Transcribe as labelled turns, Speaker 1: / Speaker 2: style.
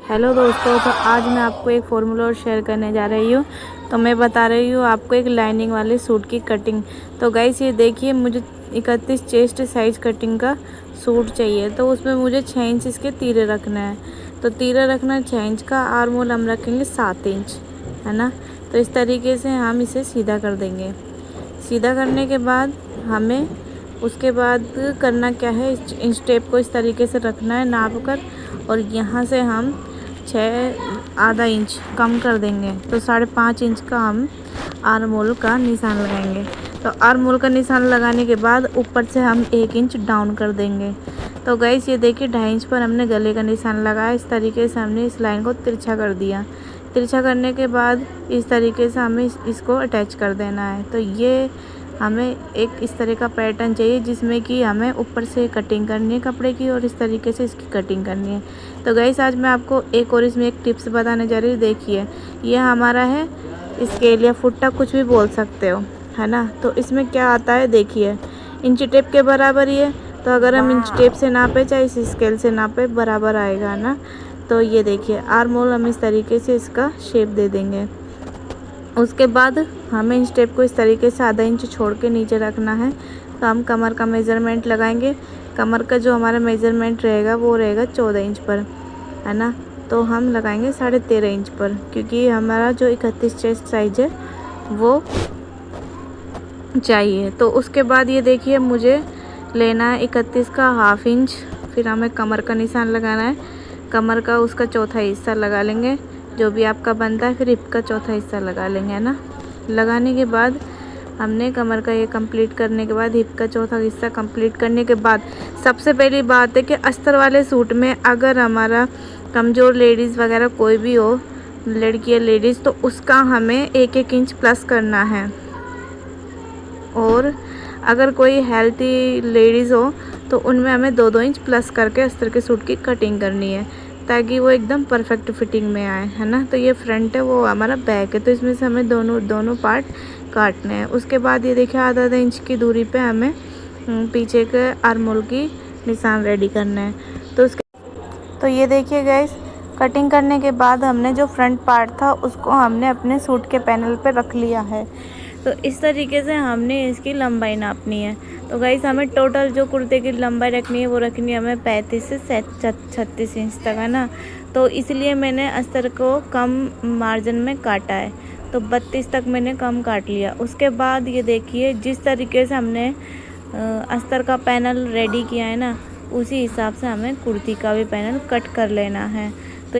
Speaker 1: Hello दोस्तों, तो आज मैं आपको एक फॉर्मूला शेयर करने जा रही हूँ। तो मैं बता रही हूँ आपको एक लाइनिंग वाले सूट की कटिंग। तो गाइस ये देखिए, मुझे 31 चेस्ट साइज़ कटिंग का सूट चाहिए। तो उसमें मुझे 6 इंच इसके तीरे रखना है। तो तीरा रखना 6 इंच का, आर्म होल हम रखेंगे 7 इंच, है ना। तो इस तरीके से हम इसे सीधा कर देंगे। सीधा करने के बाद हमें उसके बाद करना क्या है, इंच टेप को इस तरीके से रखना है नाप कर, और यहाँ से हम 6 आधा इंच कम कर देंगे। तो 5.5 इंच का हम आर्म होल का निशान लगाएंगे। तो आर्म होल का निशान लगाने के बाद ऊपर से हम 1 इंच डाउन कर देंगे। तो गाइस ये देखिए, 2.5 इंच पर हमने गले का निशान लगाया। इस तरीके से हमने इस लाइन को तिरछा कर दिया। तिरछा करने के बाद इस तरीके से हमें इसको अटैच कर देना है। तो ये हमें एक इस तरह का पैटर्न चाहिए जिसमें कि हमें ऊपर से कटिंग करनी है कपड़े की, और इस तरीके से इसकी कटिंग करनी है। तो गाइस आज मैं आपको एक और इसमें एक टिप्स बताने जा रही हूँ। देखिए, ये हमारा है स्केल या फुट्टा, कुछ भी बोल सकते हो, है ना। तो इसमें क्या आता है, देखिए इंच टेप के बराबर ही है। तो अगर हम इंच टेप से नापे चाहे इस स्केल से नापे, बराबर आएगा ना। तो ये देखिए, आर्म होल हम इस तरीके से इसका शेप दे देंगे। उसके बाद हमें इंच टेप को इस तरीके से आधा इंच छोड़ के नीचे रखना है। तो हम कमर का मेज़रमेंट लगाएंगे। कमर का जो हमारा मेज़रमेंट रहेगा वो रहेगा 14 इंच पर, है ना। तो हम लगाएंगे 13.5 इंच पर, क्योंकि हमारा जो 31 चेस्ट साइज है वो चाहिए। तो उसके बाद ये देखिए, मुझे लेना है 31 का हाफ इंच। फिर हमें कमर का निशान लगाना है। कमर का उसका चौथा हिस्सा लगा लेंगे, जो भी आपका बनता है। फिर हिप का चौथा हिस्सा लगा लेंगे, है ना। लगाने के बाद हमने कमर का ये कंप्लीट करने के बाद हिप का चौथा हिस्सा कंप्लीट करने के बाद, सबसे पहली बात है कि अस्तर वाले सूट में अगर हमारा कमज़ोर लेडीज़ वगैरह कोई भी हो, लड़की या लेडीज़, तो उसका हमें 1-1 इंच प्लस करना है। और अगर कोई हेल्थी लेडीज़ हो तो उनमें हमें 2-2 इंच प्लस करके अस्तर के सूट की कटिंग करनी है, ताकि वो एकदम परफेक्ट फिटिंग में आए, है ना। तो ये फ्रंट है, वो हमारा बैक है। तो इसमें से हमें दोनों पार्ट काटने हैं। उसके बाद ये देखिए, आधा इंच की दूरी पे हमें पीछे के आर्म होल की निशान रेडी करना है। तो ये देखिए गाइस, कटिंग करने के बाद हमने जो फ्रंट पार्ट था उसको हमने अपने सूट के पैनल पे रख लिया है। तो इस तरीके से हमने इसकी लंबाई नापनी है। तो गाइस हमें टोटल जो कुर्ते की लंबाई रखनी है वो रखनी है हमें 35 से 36 इंच तक, है ना। तो इसलिए मैंने अस्तर को कम मार्जिन में काटा है। तो 32 तक मैंने कम काट लिया। उसके बाद ये देखिए, जिस तरीके से हमने अस्तर का पैनल रेडी किया है ना, उसी हिसाब से हमें कुर्ती का भी पैनल कट कर लेना है।